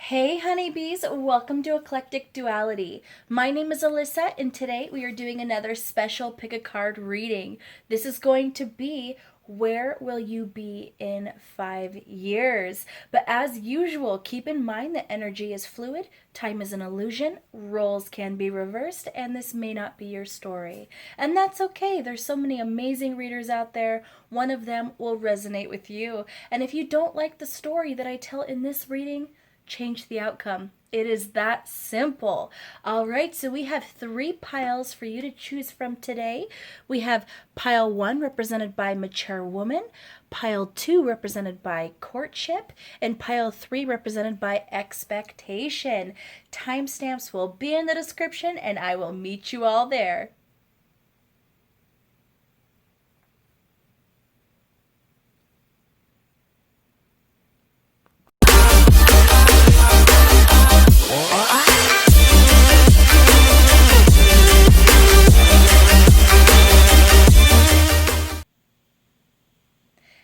Hey honeybees, welcome to Eclectic Duality. My name is Alyssa and today we are doing another special pick a card reading. This is going to be Where Will You Be in 5 Years? But as usual, keep in mind that energy is fluid, time is an illusion, roles can be reversed, and this may not be your story. And that's okay, there's so many amazing readers out there. One of them will resonate with you. And if you don't like the story that I tell in this reading, change the outcome. It is that simple. All right, so we have three piles for you to choose from today. We have pile one represented by mature woman, pile two represented by courtship, and pile three represented by expectation. Timestamps will be in the description, and I will meet you all there.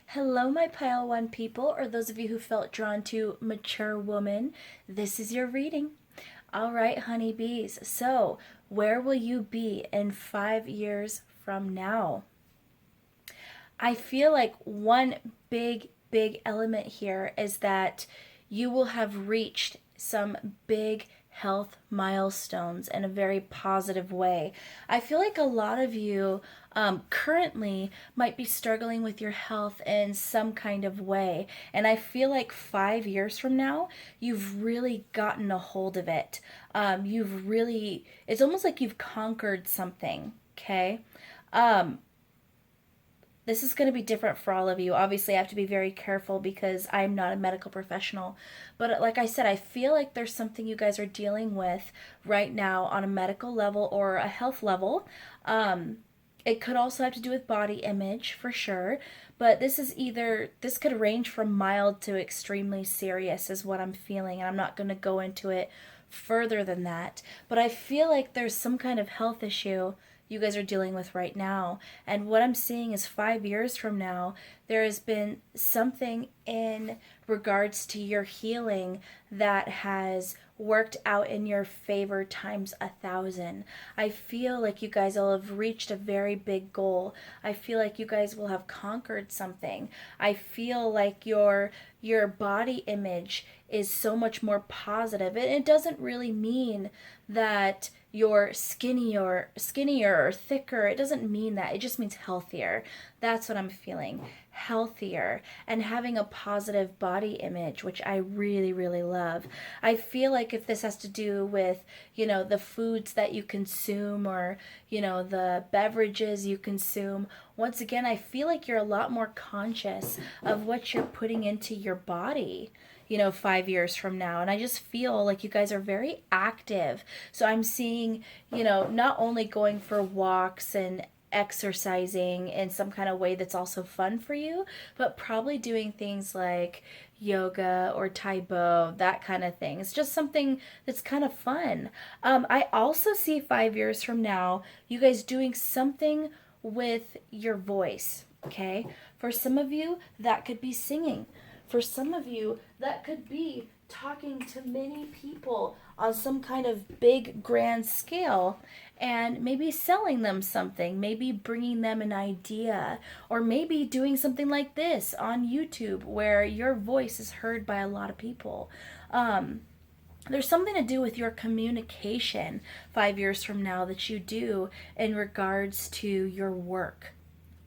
Hello, my pile one people, or those of you who felt drawn to mature woman. This is your reading. All right, honeybees. So, where will you be in 5 years from now? I feel like one big element here is that you will have reached some big health milestones in a very positive way. I feel like a lot of you currently might be struggling with your health in some kind of way. And I feel like 5 years from now, you've really gotten a hold of it. It's almost like you've conquered something, okay? Um, this is going to be different for all of you. Obviously, I have to be very careful because I'm not a medical professional. But like I said, I feel like there's something you guys are dealing with right now on a medical level or a health level. It could also have to do with body image for sure. But this could range from mild to extremely serious, is what I'm feeling. And I'm not going to go into it further than that. But I feel like there's some kind of health issue you guys are dealing with right now. And what I'm seeing is 5 years from now, there has been something in regards to your healing that has worked out in your favor times 1,000. I feel like you guys will have reached a very big goal. I feel like you guys will have conquered something. I feel like your body image is so much more positive. And it doesn't really mean that you're skinnier or thicker. It doesn't mean that. It just means healthier. That's what I'm feeling. Healthier and having a positive body image, which I really love. I feel like if this has to do with, the foods that you consume or, the beverages you consume, once again, I feel like you're a lot more conscious of what you're putting into your body, 5 years from now. And I just feel like you guys are very active. So I'm seeing, not only going for walks and exercising in some kind of way that's also fun for you, but probably doing things like yoga or Taibo, that kind of thing. It's just something that's kind of fun. I also see 5 years from now, you guys doing something with your voice, okay? For some of you, that could be singing. For some of you, that could be talking to many people on some kind of big grand scale and maybe selling them something, maybe bringing them an idea, or maybe doing something like this on YouTube where your voice is heard by a lot of people. There's something to do with your communication 5 years from now that you do in regards to your work.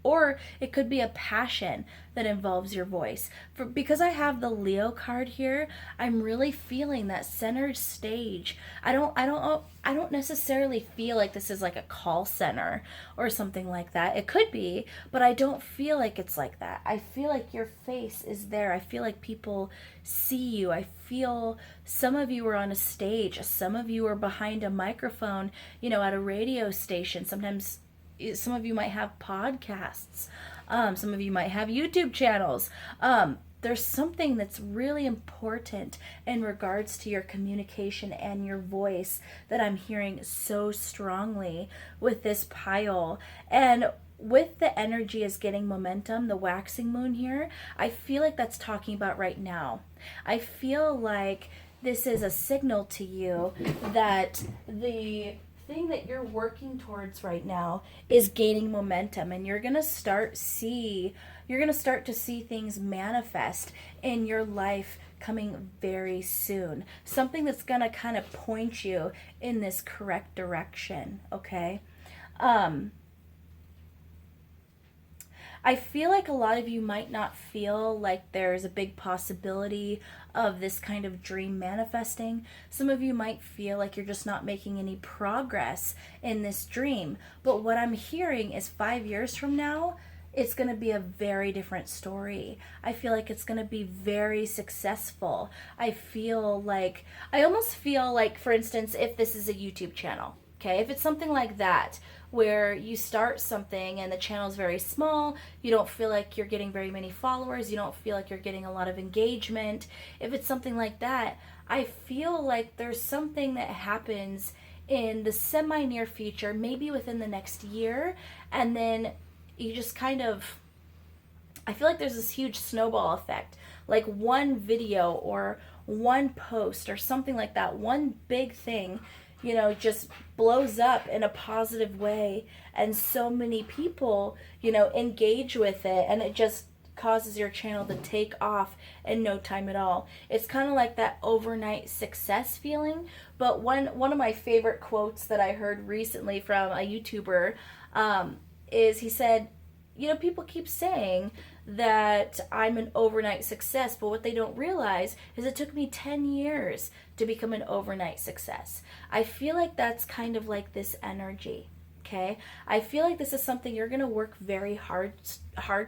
Or it could be a passion that involves your voice. Because I have the Leo card here, I'm really feeling that centered stage. I don't necessarily feel like this is like a call center or something like that. It could be, but I don't feel like it's like that. I feel like your face is there. I feel like people see you. I feel some of you are on a stage. Some of you are behind a microphone, at a radio station. Sometimes some of you might have podcasts. Some of you might have YouTube channels. There's something that's really important in regards to your communication and your voice that I'm hearing so strongly with this pile. And with the energy is getting momentum, the waxing moon here, I feel like that's talking about right now. I feel like this is a signal to you that the thing that you're working towards right now is gaining momentum, and you're going to start to see things manifest in your life coming very soon. Something that's going to kind of point you in this correct direction, okay? I feel like a lot of you might not feel like there's a big possibility of this kind of dream manifesting. Some of you might feel like you're just not making any progress in this dream. But what I'm hearing is 5 years from now, it's going to be a very different story. I feel like it's going to be very successful. I almost feel like, for instance, if this is a YouTube channel, okay, if it's something like that, where you start something and the channel is very small, you don't feel like you're getting very many followers, you don't feel like you're getting a lot of engagement. If it's something like that, I feel like there's something that happens in the semi-near future, maybe within the next year, and then you just kind of, I feel like there's this huge snowball effect. Like one video or one post or something like that, one big thing, just blows up in a positive way, and so many people, engage with it, and it just causes your channel to take off in no time at all. It's kind of like that overnight success feeling. But one of my favorite quotes that I heard recently from a YouTuber is, he said, people keep saying that I'm an overnight success, but what they don't realize is it took me 10 years to become an overnight success. I feel like that's kind of like this energy, okay? I feel like this is something you're going to work very hard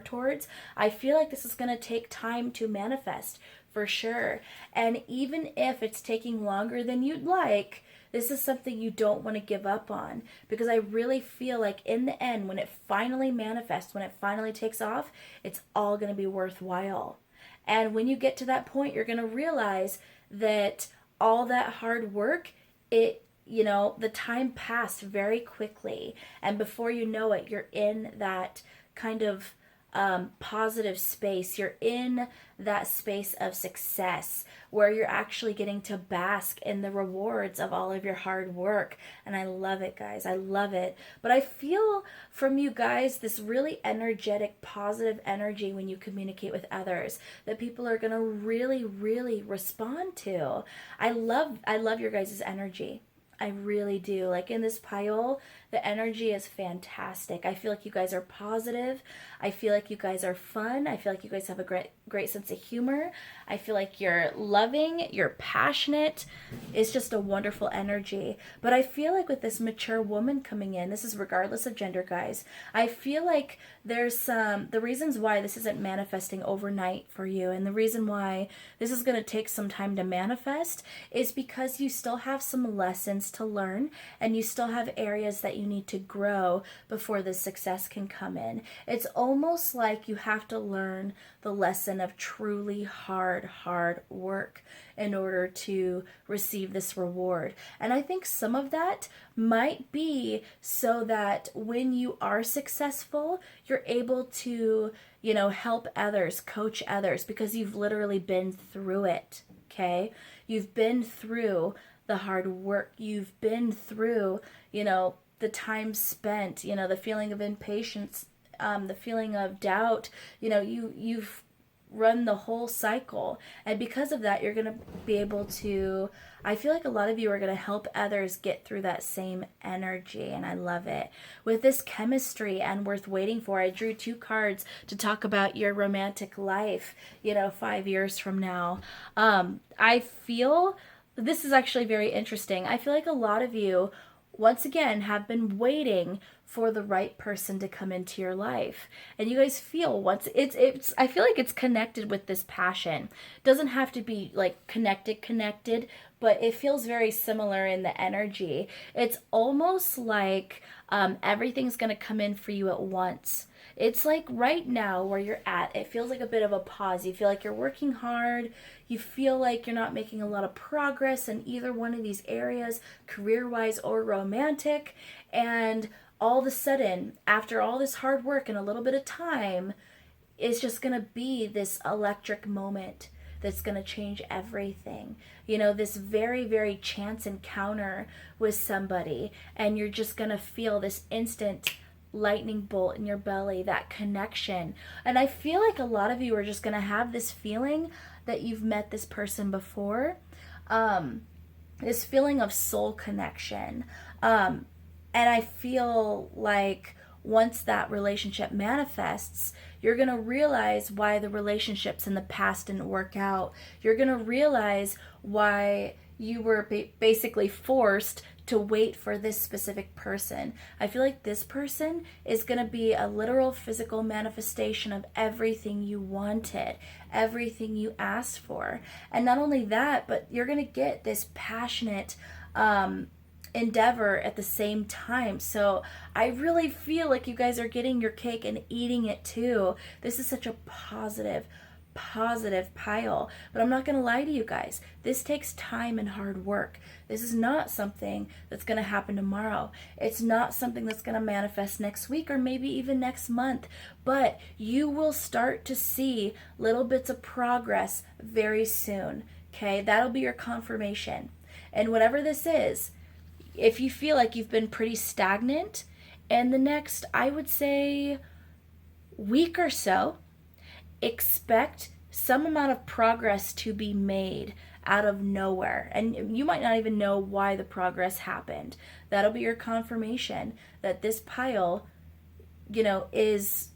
towards. I feel like this is going to take time to manifest, for sure. And even if it's taking longer than you'd like, this is something you don't want to give up on, because I really feel like in the end, when it finally manifests, when it finally takes off, it's all going to be worthwhile. And when you get to that point, you're going to realize that all that hard work, the time passed very quickly. And before you know it, you're in that kind of positive space. You're in that space of success where you're actually getting to bask in the rewards of all of your hard work. And I love it, guys. I love it. But I feel from you guys this really energetic, positive energy when you communicate with others that people are going to really, really respond to. I love your guys' energy. I really do. Like in this pile, the energy is fantastic. I feel like you guys are positive. I feel like you guys are fun. I feel like you guys have a great sense of humor. I feel like you're loving, you're passionate. It's just a wonderful energy. But I feel like with this mature woman coming in, this is regardless of gender, guys, I feel like there's the reasons why this isn't manifesting overnight for you, and the reason why this is going to take some time to manifest is because you still have some lessons to learn, and you still have areas that you need to grow before the success can come in. It's almost like you have to learn the lesson of truly hard work in order to receive this reward. And I think some of that might be so that when you are successful, you're able to, help others, coach others, because you've literally been through it, okay? You've been through the hard work. You've been through, the time spent, the feeling of impatience, the feeling of doubt. You've run the whole cycle, and because of that, you're going to be able to, I feel like a lot of you are going to help others get through that same energy, and I love it. With this chemistry and worth waiting for, I drew 2 cards to talk about your romantic life, 5 years from now. I feel this is actually very interesting. I feel like a lot of you, once again, have been waiting for the right person to come into your life. And you guys feel it's I feel like it's connected with this passion. It doesn't have to be like connected, but it feels very similar in the energy. It's almost like everything's going to come in for you at once. It's like right now where you're at, it feels like a bit of a pause. You feel like you're working hard. You feel like you're not making a lot of progress in either one of these areas, career-wise or romantic. And all of a sudden, after all this hard work and a little bit of time, it's just going to be this electric moment. that's going to change everything. You know, this very, very chance encounter with somebody, and you're just going to feel this instant lightning bolt in your belly, that connection. And I feel like a lot of you are just going to have this feeling that you've met this person before, this feeling of soul connection. And I feel like once that relationship manifests, you're going to realize why the relationships in the past didn't work out. You're going to realize why you were basically forced to wait for this specific person. I feel like this person is going to be a literal physical manifestation of everything you wanted, everything you asked for. And not only that, but you're going to get this passionate endeavor at the same time. So I really feel like you guys are getting your cake and eating it too. This is such a positive pile. But I'm not going to lie to you guys. This takes time and hard work. This is not something that's going to happen tomorrow. It's not something that's going to manifest next week or maybe even next month. But you will start to see little bits of progress very soon. Okay? That'll be your confirmation. And whatever this is, if you feel like you've been pretty stagnant, in the next, I would say, week or so, expect some amount of progress to be made out of nowhere. And you might not even know why the progress happened. That'll be your confirmation that this pile, you know, is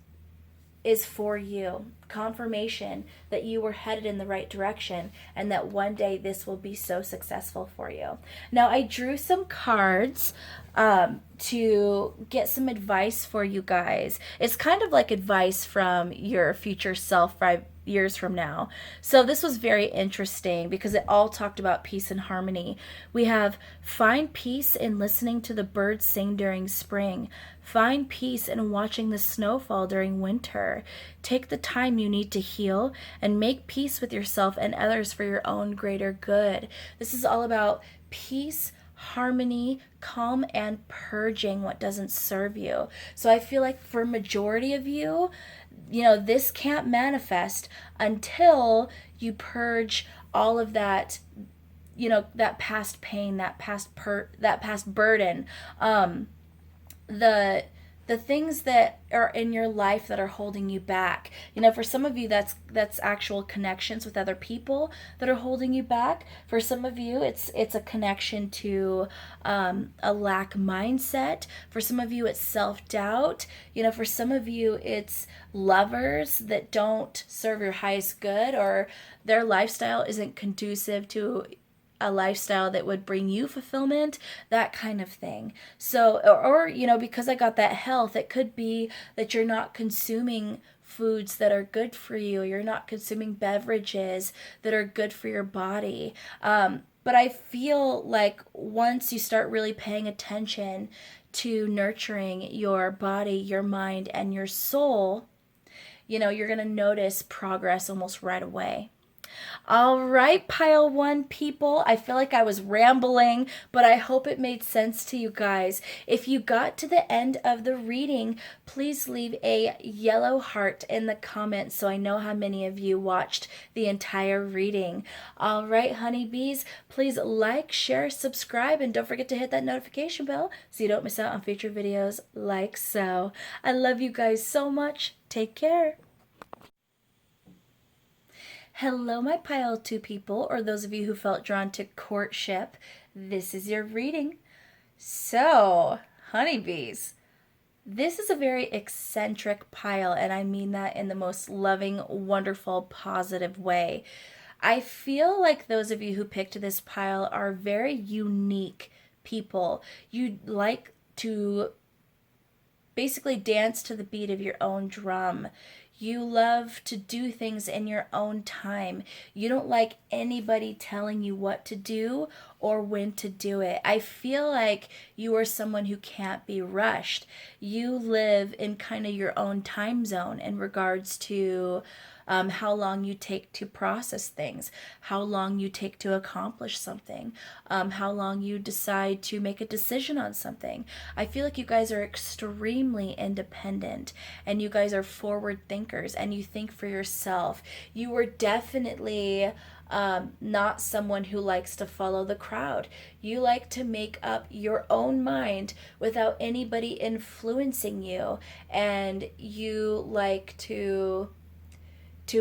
for you. Confirmation that you were headed in the right direction and that one day this will be so successful for you. Now, I drew some cards to get some advice for you guys. It's kind of like advice from your future self 5 years from now. So this was very interesting because it all talked about peace and harmony. We have find peace in listening to the birds sing during spring. Find peace in watching the snow fall during winter. Take the time you need to heal and make peace with yourself and others for your own greater good. This is all about peace, harmony, calm, and purging what doesn't serve you. So I feel like for majority of you, you know, this can't manifest until you purge all of that, you know, that past pain, that past burden, the things that are in your life that are holding you back. You know, for some of you, that's actual connections with other people that are holding you back. For some of you, it's a connection to a lack mindset. For some of you, it's self-doubt. You know, for some of you, it's lovers that don't serve your highest good, or their lifestyle isn't conducive to a lifestyle that would bring you fulfillment, that kind of thing. So, or you know, because I got that health, it could be that you're not consuming foods that are good for you. You're not consuming beverages that are good for your body. But I feel like once you start really paying attention to nurturing your body, your mind, and your soul, you know, you're going to notice progress almost right away. All right, pile one people. I feel like I was rambling, but I hope it made sense to you guys. If you got to the end of the reading, please leave a yellow heart in the comments so I know how many of you watched the entire reading. All right, honeybees, please like, share, subscribe, and don't forget to hit that notification bell so you don't miss out on future videos like so. I love you guys so much. Take care. Hello, my pile two people, or those of you who felt drawn to courtship. This is your reading. So, honeybees, this is a very eccentric pile, and I mean that in the most loving, wonderful, positive way. I feel like those of you who picked this pile are very unique people. You like to basically dance to the beat of your own drum. You love to do things in your own time. You don't like anybody telling you what to do or when to do it. I feel like you are someone who can't be rushed. You live in kind of your own time zone in regards to how long you take to process things, how long you take to accomplish something, how long you decide to make a decision on something. I feel like you guys are extremely independent and you guys are forward thinkers and you think for yourself. You are definitely not someone who likes to follow the crowd. You like to make up your own mind without anybody influencing you, and you like to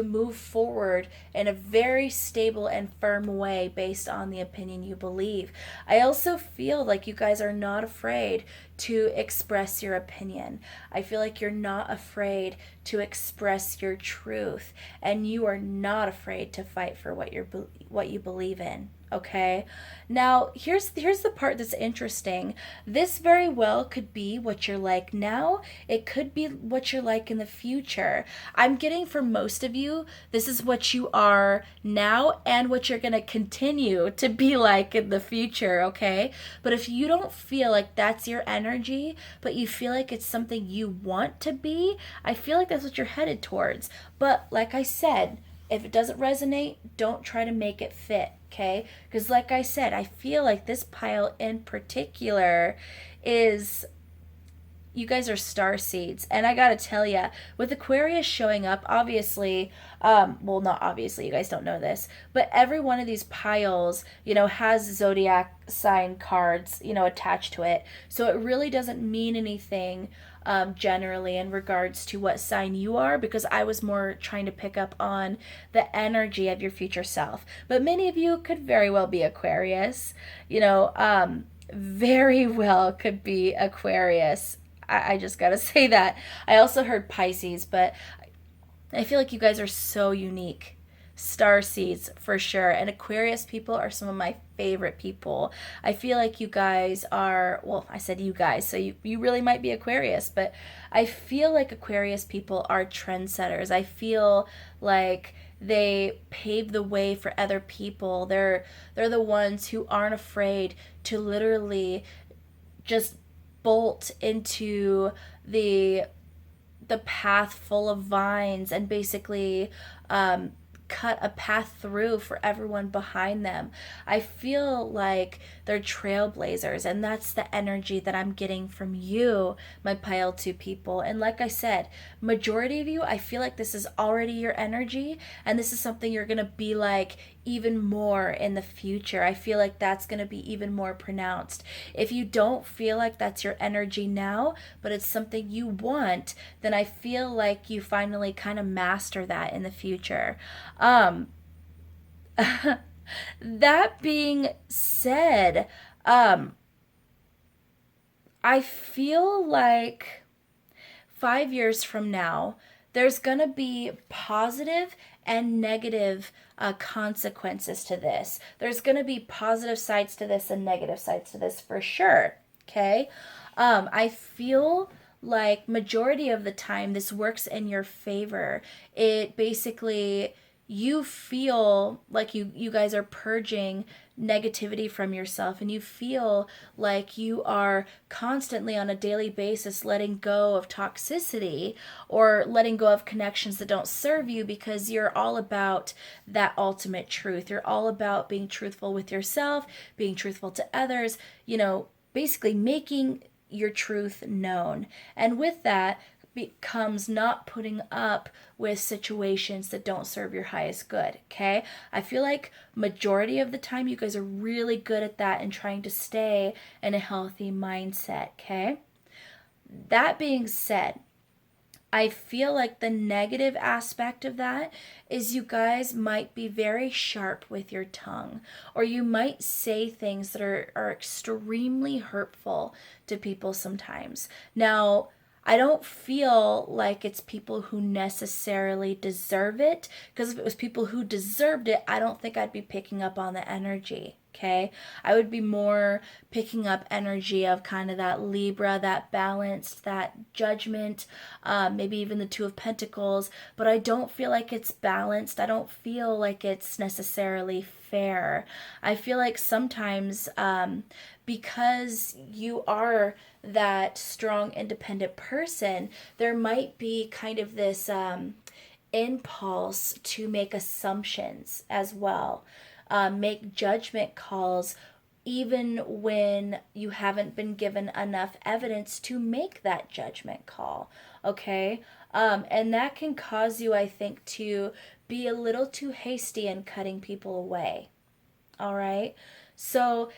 move forward in a very stable and firm way based on the opinion you believe. I also feel like you guys are not afraid to express your opinion. I feel like you're not afraid to express your truth, and you are not afraid to fight for what you believe in. Okay? Now, here's the part that's interesting. This very well could be what you're like now. It could be what you're like in the future. I'm getting for most of you, this is what you are now and what you're going to continue to be like in the future, okay? But if you don't feel like that's your energy, but you feel like it's something you want to be, I feel like that's what you're headed towards. But like I said, if it doesn't resonate, don't try to make it fit, okay? Because like I said, I feel like this pile in particular is, you guys are star seeds. And I gotta tell you, with Aquarius showing up, obviously, well, not obviously, you guys don't know this, but every one of these piles, has zodiac sign cards, attached to it. So it really doesn't mean anything generally in regards to what sign you are, because I was more trying to pick up on the energy of your future self. But many of you could very well be Aquarius, very well could be Aquarius. I just gotta say that. I also heard Pisces, but I feel like you guys are so unique. Star seeds for sure. And Aquarius people are some of my favorite people. I feel like you guys are, well, I said you guys, so you really might be Aquarius, but I feel like Aquarius people are trendsetters. I feel like they pave the way for other people. They're the ones who aren't afraid to literally just bolt into the path full of vines and basically cut a path through for everyone behind them. I feel like they're trailblazers, and that's the energy that I'm getting from you, my pile 2 people. And like I said, majority of you, I feel like this is already your energy, and this is something you're gonna be like even more in the future. I feel like that's going to be even more pronounced. If you don't feel like that's your energy now, but it's something you want, then I feel like you finally kind of master that in the future. That being said, I feel like 5 years from now, there's going to be positive and negative consequences to this. There's going to be positive sides to this and negative sides to this for sure. Okay? I feel like majority of the time this works in your favor. It basically, you feel like you guys are purging negativity from yourself, and you feel like you are constantly on a daily basis letting go of toxicity or letting go of connections that don't serve you, because you're all about that ultimate truth. You're all about being truthful with yourself, being truthful to others, basically making your truth known. And with that becomes not putting up with situations that don't serve your highest good. Okay? I feel like majority of the time you guys are really good at that and trying to stay in a healthy mindset. Okay? That being said, I feel like the negative aspect of that is you guys might be very sharp with your tongue, or you might say things that are extremely hurtful to people sometimes. Now, I don't feel like it's people who necessarily deserve it, because if it was people who deserved it, I don't think I'd be picking up on the energy. Okay, I would be more picking up energy of kind of that Libra, that balanced, that judgment, maybe even the Two of Pentacles, but I don't feel like it's balanced. I don't feel like it's necessarily fair. I feel like sometimes because you are that strong, independent person, there might be kind of this impulse to make assumptions as well, make judgment calls even when you haven't been given enough evidence to make that judgment call. Okay. And that can cause you, I think, to be a little too hasty in cutting people away. All right. So,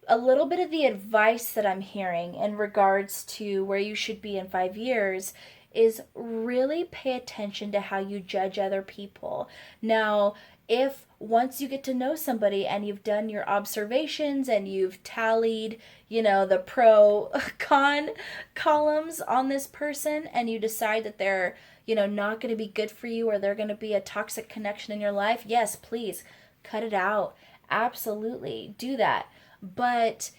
a little bit of the advice that I'm hearing in regards to where you should be in 5 years is really pay attention to how you judge other people. Now, if once you get to know somebody and you've done your observations and you've tallied, the pro con columns on this person, and you decide that they're, not going to be good for you, or they're going to be a toxic connection in your life, yes, please cut it out. Absolutely do that. But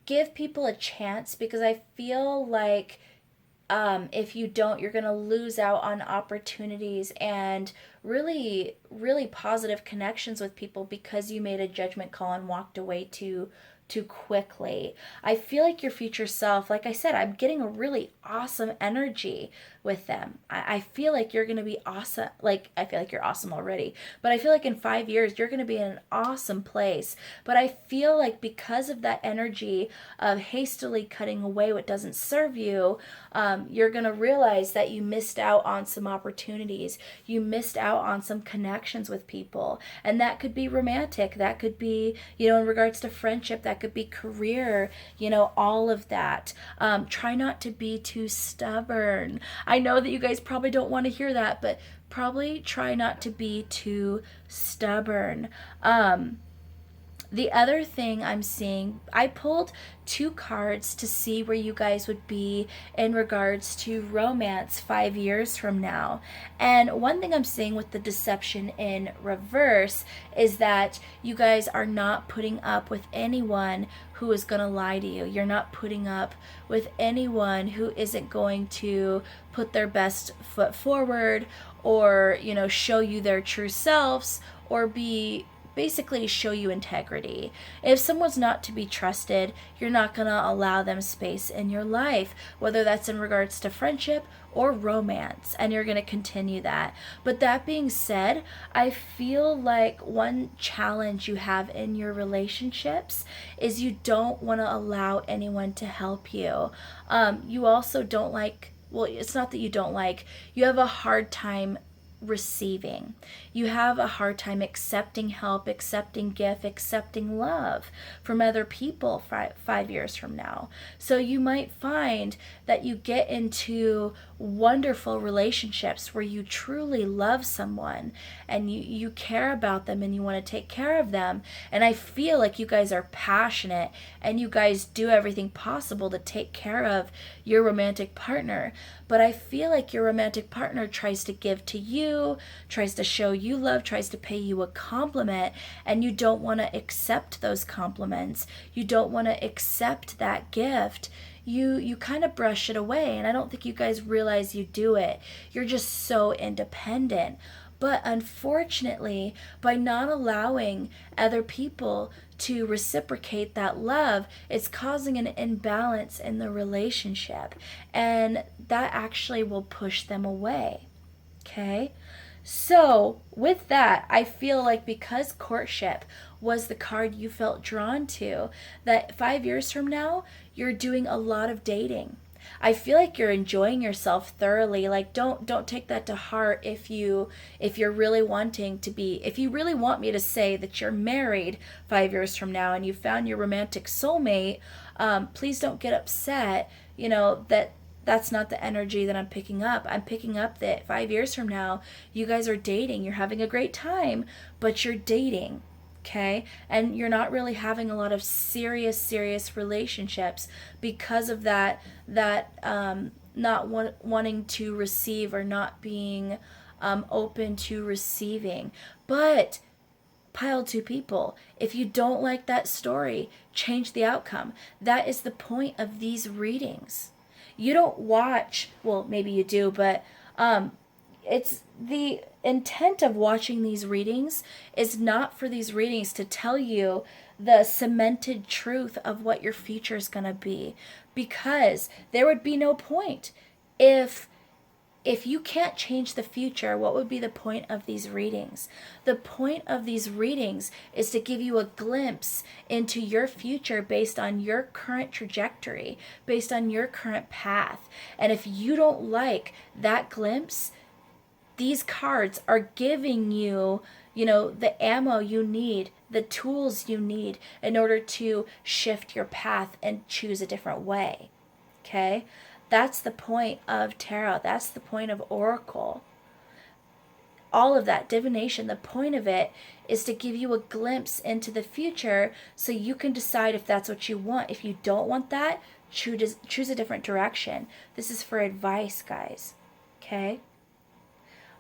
give people a chance, because I feel like if you don't, you're going to lose out on opportunities and really, really positive connections with people because you made a judgment call and walked away too quickly. I feel like your future self, like I said, I'm getting a really awesome energy with them. I feel like you're going to be awesome. Like, I feel like you're awesome already, but I feel like in 5 years, you're going to be in an awesome place. But I feel like because of that energy of hastily cutting away what doesn't serve you, you're going to realize that you missed out on some opportunities. You missed out on some connections with people. And that could be romantic. That could be, in regards to friendship, that could be career, all of that. Try not to be too stubborn. I know that you guys probably don't want to hear that, but probably try not to be too stubborn. The other thing I'm seeing, I pulled 2 cards to see where you guys would be in regards to romance 5 years from now. And one thing I'm seeing with the deception in reverse is that you guys are not putting up with anyone who is going to lie to you. You're not putting up with anyone who isn't going to put their best foot forward, or, show you their true selves, or basically show you integrity. If someone's not to be trusted, you're not going to allow them space in your life, whether that's in regards to friendship or romance, and you're going to continue that. But that being said, I feel like one challenge you have in your relationships is you don't want to allow anyone to help you. You also don't like, well, it's not that you don't like, you have a hard time receiving. You have a hard time accepting help, accepting gift, accepting love from other people 5 years from now. So you might find that you get into wonderful relationships where you truly love someone and you care about them and you want to take care of them. And I feel like you guys are passionate and you guys do everything possible to take care of your romantic partner. But I feel like your romantic partner tries to give to you, tries to show you love, tries to pay you a compliment, and you don't want to accept those compliments. You don't want to accept that gift. You kind of brush it away, and I don't think you guys realize you do it. You're just so independent. But unfortunately, by not allowing other people to reciprocate that love, it's causing an imbalance in the relationship. And that actually will push them away. Okay? So, with that, I feel like because courtship was the card you felt drawn to, that 5 years from now, you're doing a lot of dating. I feel like you're enjoying yourself thoroughly. Like, don't take that to heart if you're really wanting to be, if you really want me to say that you're married 5 years from now and you found your romantic soulmate. Please don't get upset, that's not the energy that I'm picking up. I'm picking up that 5 years from now, you guys are dating. You're having a great time, but you're dating. Okay? And you're not really having a lot of serious relationships because of that not wanting to receive, or not being open to receiving. But pile 2 people, if you don't like that story, change the outcome. That is the point of these readings. You don't watch, well, maybe you do, but it's the intent of watching these readings is not for these readings to tell you the cemented truth of what your future is going to be, because there would be no point. If you can't change the future, what would be the point of these readings? The point of these readings is to give you a glimpse into your future based on your current trajectory, based on your current path. And if you don't like that glimpse, these cards are giving you, the ammo you need, the tools you need in order to shift your path and choose a different way. Okay? That's the point of tarot. That's the point of oracle. All of that divination, the point of it is to give you a glimpse into the future so you can decide if that's what you want. If you don't want that, choose a different direction. This is for advice, guys. Okay?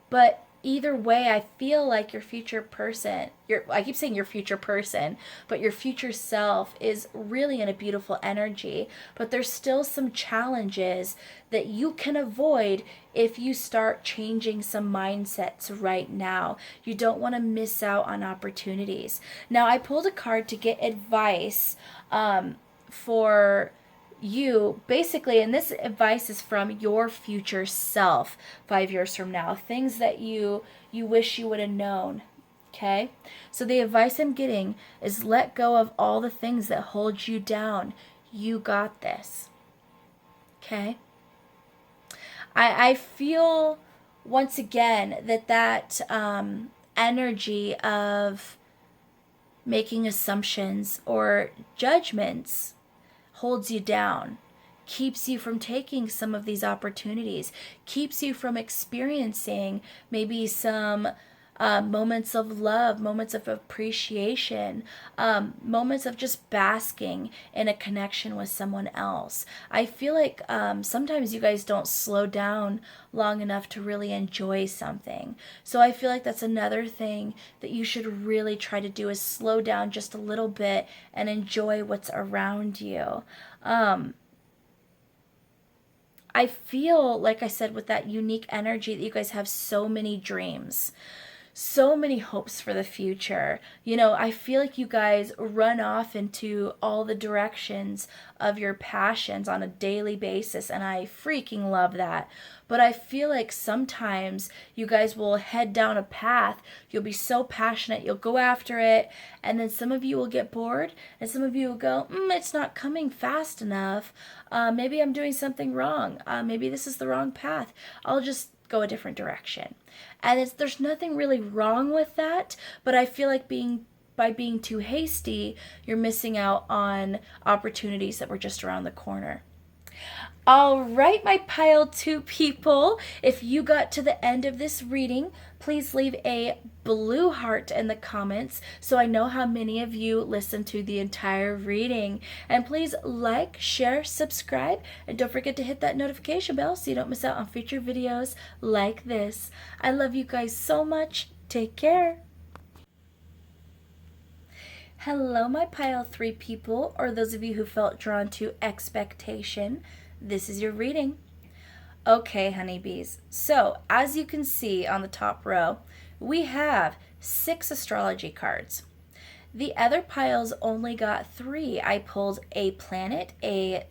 But either way, I feel like your future person, I keep saying your future person, but your future self is really in a beautiful energy. But there's still some challenges that you can avoid if you start changing some mindsets right now. You don't want to miss out on opportunities. Now, I pulled a card to get advice for you basically, and this advice is from your future self 5 years from now, things that you wish you would have known. Okay, so the advice I'm getting is let go of all the things that hold you down. You got this. Okay, I feel once again that energy of making assumptions or judgments holds you down, keeps you from taking some of these opportunities, keeps you from experiencing maybe some moments of love, moments of appreciation, moments of just basking in a connection with someone else. I feel like sometimes you guys don't slow down long enough to really enjoy something. So I feel like that's another thing that you should really try to do is slow down just a little bit and enjoy what's around you. I feel, like I said, with that unique energy that you guys have so many dreams, so many hopes for the future. I feel like you guys run off into all the directions of your passions on a daily basis, and I freaking love that. But I feel like sometimes you guys will head down a path, you'll be so passionate, you'll go after it, and then some of you will get bored, and some of you will go, it's not coming fast enough. Maybe I'm doing something wrong. Maybe this is the wrong path. I'll just go a different direction. And there's nothing really wrong with that, but I feel like by being too hasty, you're missing out on opportunities that were just around the corner. All right, my pile 2 people, if you got to the end of this reading, please leave a blue heart in the comments so I know how many of you listened to the entire reading. And please like, share, subscribe, and don't forget to hit that notification bell so you don't miss out on future videos like this. I love you guys so much. Take care. Hello, my pile 3 people, or those of you who felt drawn to expectation. This is your reading. Okay, honeybees. So, as you can see on the top row, we have 6 astrology cards. The other piles only got 3. I pulled a planet, a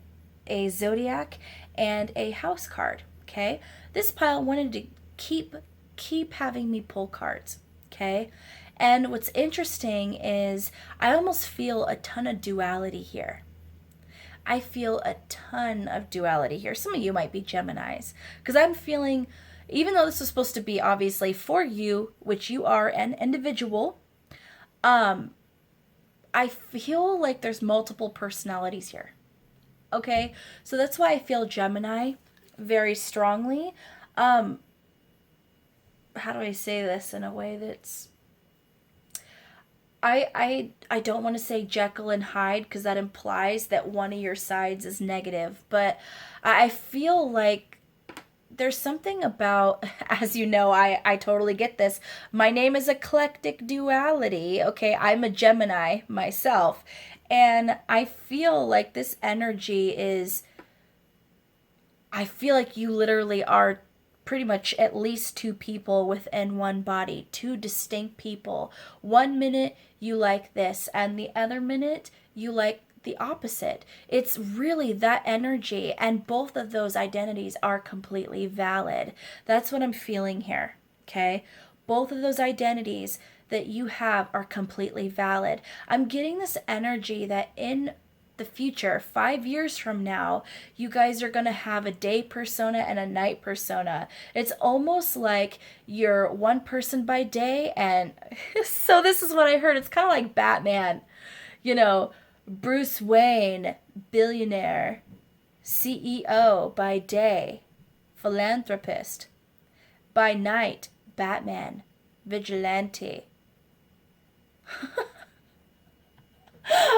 zodiac, and a house card. Okay? This pile wanted to keep having me pull cards. Okay? And what's interesting is I almost feel a ton of duality here. I feel a ton of duality here. Some of you might be Geminis, because I'm feeling, even though this was supposed to be obviously for you, which you are an individual, I feel like there's multiple personalities here. Okay, so that's why I feel Gemini very strongly. How do I say this in a way that's I don't want to say Jekyll and Hyde because that implies that one of your sides is negative, but I feel like there's something about, as you know, I totally get this. My name is Eclectic Duality. Okay, I'm a Gemini myself. And I feel like this energy is, I feel like you literally are pretty much at least two people within one body, two distinct people. One minute you like this, and the other minute you like the opposite. It's really that energy, and both of those identities are completely valid. That's what I'm feeling here, okay? Both of those identities that you have are completely valid. I'm getting this energy that in the future, 5 years from now, you guys are going to have a day persona and a night persona. It's almost like you're one person by day, and so this is what I heard. It's kind of like Batman, you know, Bruce Wayne, billionaire, CEO by day, philanthropist. By night, Batman, vigilante.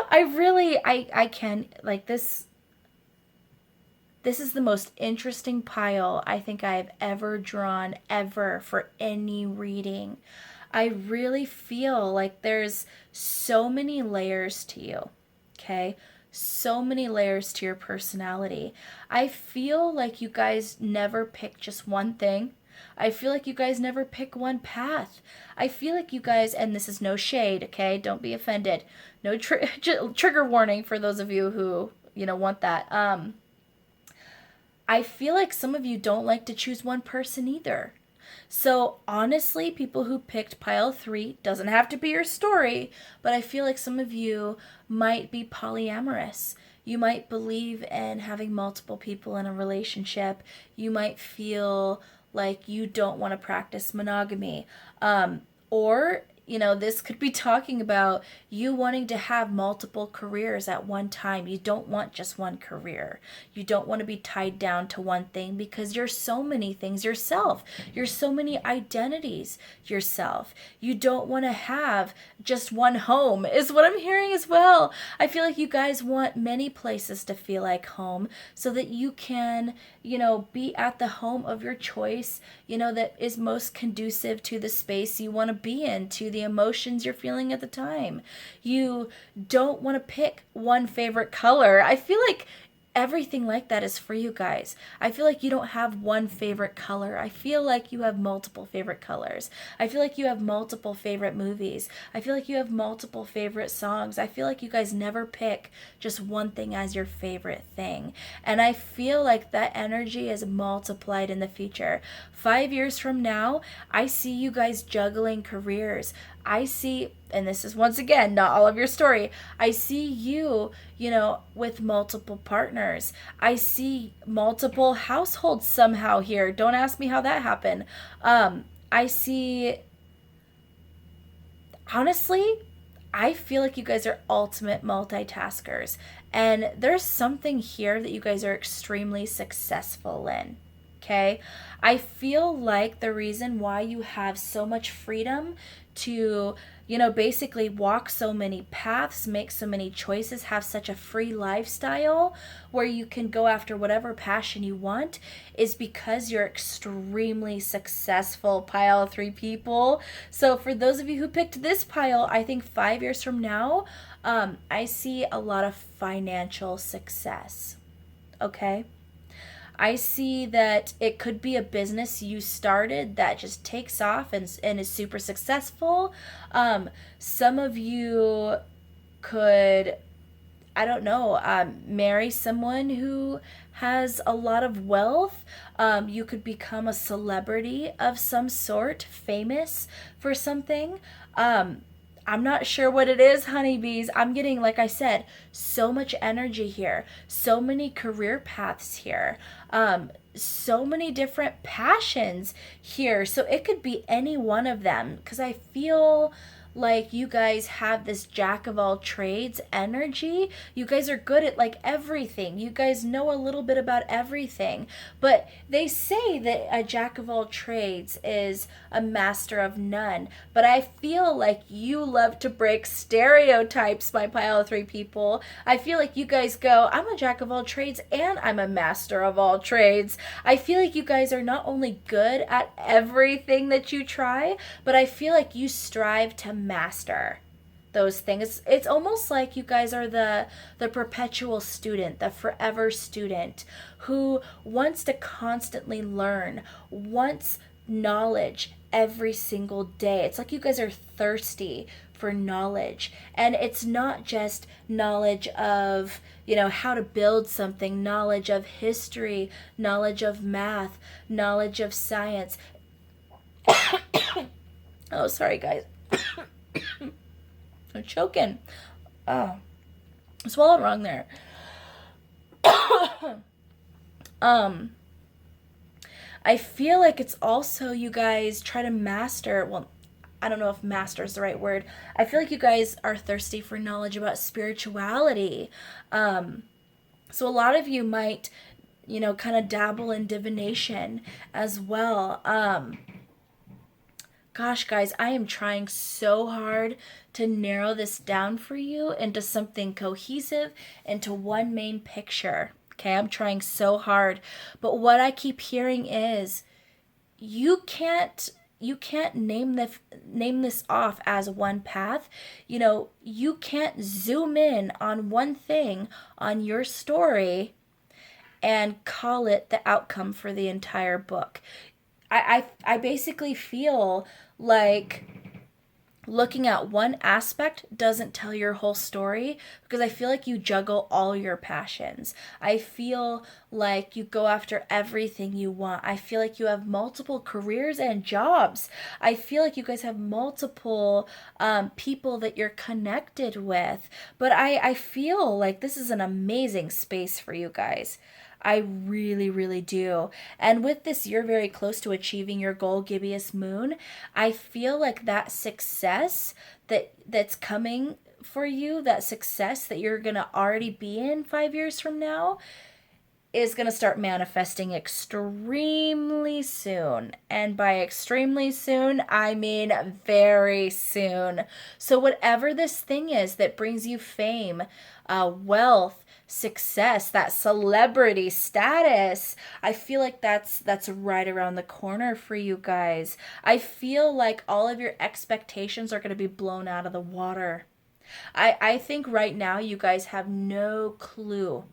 I can, like, this is the most interesting pile I think I've ever drawn ever for any reading. I really feel like there's so many layers to you, okay? So many layers to your personality. I feel like you guys never pick just one thing. I feel like you guys never pick one path. I feel like you guys, and this is no shade, okay? Don't be offended. No trigger warning for those of you who, want that. I feel like some of you don't like to choose one person either. So honestly, people who picked pile 3, doesn't have to be your story, but I feel like some of you might be polyamorous. You might believe in having multiple people in a relationship. You might feel like you don't want to practice monogamy. Or this could be talking about you wanting to have multiple careers at one time. You don't want just one career. You don't want to be tied down to one thing because you're so many things yourself. You're so many identities yourself. You don't want to have just one home, is what I'm hearing as well. I feel like you guys want many places to feel like home so that you can, be at the home of your choice, that is most conducive to the space you want to be in, to the emotions you're feeling at the time. You don't want to pick one favorite color. I feel like everything like that is for you guys. I feel like you don't have one favorite color. I feel like you have multiple favorite colors. I feel like you have multiple favorite movies. I feel like you have multiple favorite songs. I feel like you guys never pick just one thing as your favorite thing. And I feel like that energy is multiplied in the future. 5 years from now, I see you guys juggling careers. I see, and this is once again not all of your story, I see you, with multiple partners. I see multiple households somehow here. Don't ask me how that happened. I see, honestly, I feel like you guys are ultimate multitaskers. And there's something here that you guys are extremely successful in. Okay? I feel like the reason why you have so much freedom to, basically walk so many paths, make so many choices, have such a free lifestyle where you can go after whatever passion you want is because you're extremely successful, pile 3 people. So for those of you who picked this pile, I think 5 years from now, I see a lot of financial success. Okay? I see that it could be a business you started that just takes off and is super successful. Some of you could, I don't know, marry someone who has a lot of wealth. You could become a celebrity of some sort, famous for something. I'm not sure what it is, honeybees. I'm getting, like I said, so much energy here, so many career paths here, so many different passions here. So it could be any one of them because I feel like you guys have this jack of all trades energy. You guys are good at like everything. You guys know a little bit about everything. But they say that a jack of all trades is a master of none. But I feel like you love to break stereotypes, my pile of three people. I feel like you guys go, I'm a jack of all trades and I'm a master of all trades. I feel like you guys are not only good at everything that you try, but I feel like you strive to master those things. It's almost like you guys are the perpetual student, the forever student who wants to constantly learn, wants knowledge every single day. It's like you guys are thirsty for knowledge, and it's not just knowledge of, you know, how to build something, knowledge of history, knowledge of math, knowledge of science. Oh, sorry guys. I'm choking. Oh, I swallowed wrong there. I feel like it's also you guys try to master, well, I don't know if master is the right word. I feel like you guys are thirsty for knowledge about spirituality. So a lot of you might, you know, kind of dabble in divination as well. Gosh, guys, I am trying so hard to narrow this down for you into something cohesive, into one main picture. Okay, I'm trying so hard. But what I keep hearing is you can't name this off as one path. You know, you can't zoom in on one thing on your story and call it the outcome for the entire book. I basically feel like looking at one aspect doesn't tell your whole story, because I feel like you juggle all your passions. I feel like you go after everything you want. I feel like you have multiple careers and jobs. I feel like you guys have multiple people that you're connected with. But I feel like this is an amazing space for you guys. I really, really do. And with this, you're very close to achieving your goal, Gibeus Moon. I feel like that success that's coming for you, that success that you're going to already be in 5 years from now, is going to start manifesting extremely soon. And by extremely soon, I mean very soon. So whatever this thing is that brings you fame, wealth, success, that celebrity status, I feel like that's right around the corner for you guys. I feel like all of your expectations are going to be blown out of the water. I think right now you guys have no clue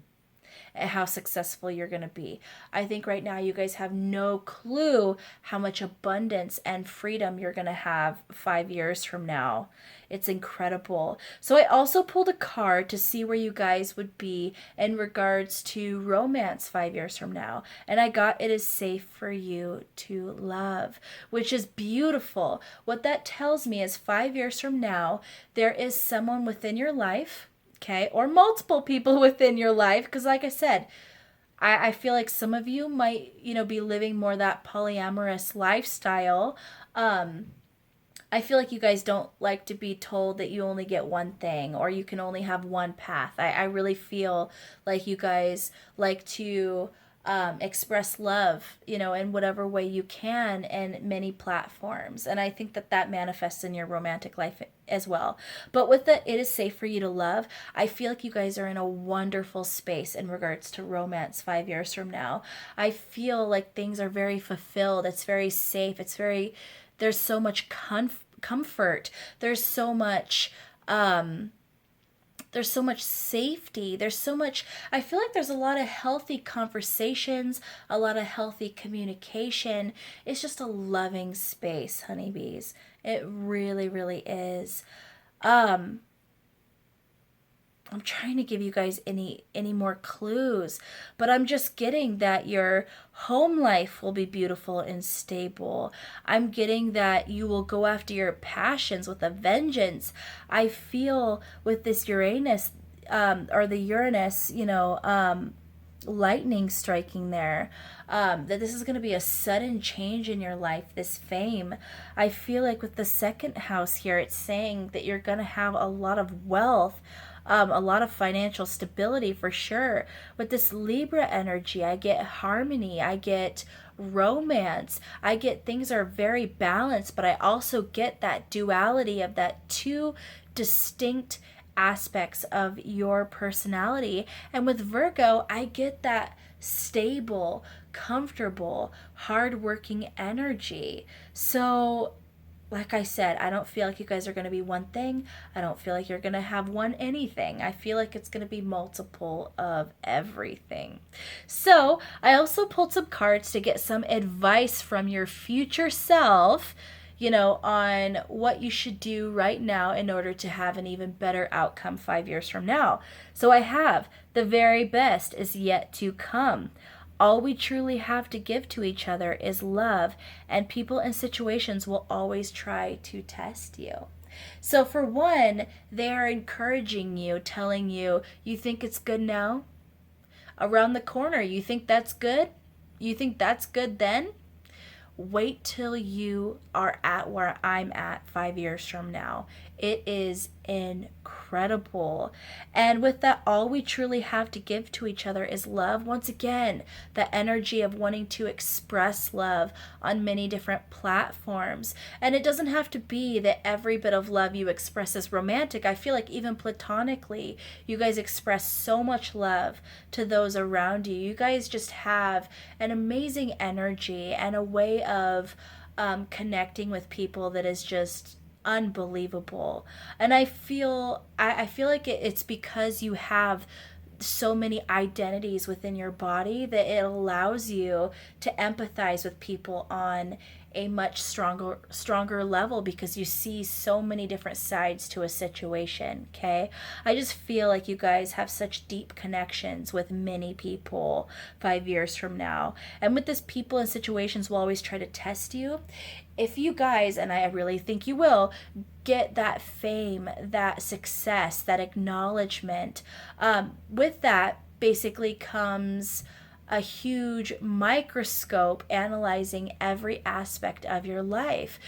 at how successful you're going to be. I think right now you guys have no clue how much abundance and freedom you're going to have 5 years from now. It's incredible. So I also pulled a card to see where you guys would be in regards to romance 5 years from now. And I got it is safe for you to love, which is beautiful. What that tells me is 5 years from now, there is someone within your life, okay, or multiple people within your life, because like I said, I feel like some of you might, you know, be living more that polyamorous lifestyle. I feel like you guys don't like to be told that you only get one thing or you can only have one path. I really feel like you guys like to express love, you know, in whatever way you can in many platforms. And I think that manifests in your romantic life as well. But with the it is safe for you to love, I feel like you guys are in a wonderful space in regards to romance 5 years from now. I feel like things are very fulfilled. It's very safe. There's so much comfort. There's so much safety. I feel like there's a lot of healthy conversations, a lot of healthy communication. It's just a loving space, honeybees. It really, really is. I'm trying to give you guys any more clues, but I'm just getting that your home life will be beautiful and stable. I'm getting that you will go after your passions with a vengeance. I feel with this Uranus, or the Uranus, you know, lightning striking there. That this is going to be a sudden change in your life, this fame. I feel like with the second house here, it's saying that you're going to have a lot of wealth, a lot of financial stability for sure. With this Libra energy, I get harmony, I get romance, I get things are very balanced, but I also get that duality of that two distinct aspects of your personality. And with Virgo, I get that stable, comfortable, hardworking energy. So like I said, I don't feel like you guys are going to be one thing. I don't feel like you're going to have one anything. I feel like it's going to be multiple of everything. So I also pulled some cards to get some advice from your future self, on what you should do right now in order to have an even better outcome 5 years from now. So I have the very best is yet to come. All we truly have to give to each other is love, and people and situations will always try to test you. So for one, they are encouraging you, telling you, you think it's good now? Around the corner, you think that's good? You think that's good then? Wait till you are at where I'm at 5 years from now. It is incredible. And with that, all we truly have to give to each other is love. Once again, the energy of wanting to express love on many different platforms. And it doesn't have to be that every bit of love you express is romantic. I feel like even platonically, you guys express so much love to those around you. You guys just have an amazing energy and a way of connecting with people that is just unbelievable. And I feel like it's because you have so many identities within your body that it allows you to empathize with people on a much stronger level, because you see so many different sides to a situation. Okay, I just feel like you guys have such deep connections with many people 5 years from now. And with this, people and situations will always try to test you. If you guys, and I really think you will, get that fame, that success, that acknowledgement, with that basically comes a huge microscope analyzing every aspect of your life.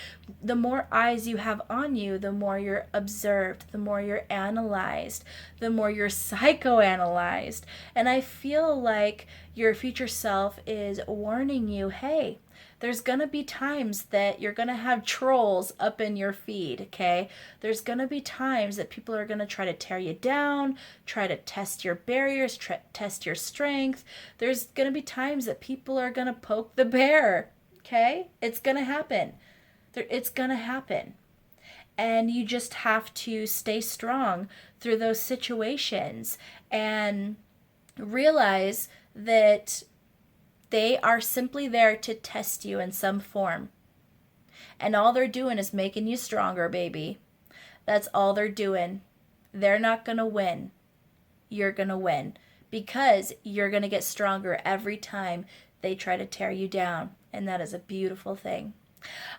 The more eyes you have on you, the more you're observed, the more you're analyzed, the more you're psychoanalyzed. And I feel like your future self is warning you, hey, there's going to be times that you're going to have trolls up in your feed, okay? There's going to be times that people are going to try to tear you down, try to test your barriers, test your strength. There's going to be times that people are going to poke the bear, okay? It's going to happen. It's going to happen. And you just have to stay strong through those situations and realize that they are simply there to test you in some form. And all they're doing is making you stronger, baby. That's all they're doing. They're not going to win. You're going to win, because you're going to get stronger every time they try to tear you down. And that is a beautiful thing.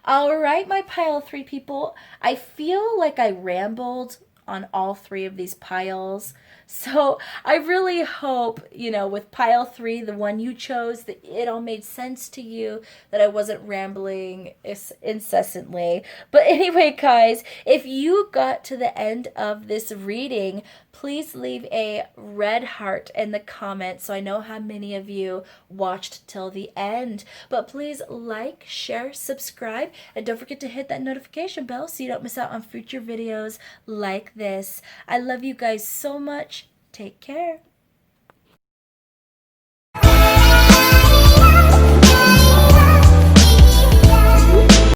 All right, my pile 3 people. I feel like I rambled on all 3 of these piles. So I really hope, with pile 3, the one you chose, that it all made sense to you, that I wasn't rambling incessantly. But anyway, guys, if you got to the end of this reading, please leave a red heart in the comments so I know how many of you watched till the end. But please like, share, subscribe, and don't forget to hit that notification bell so you don't miss out on future videos like this. I love you guys so much. Take care.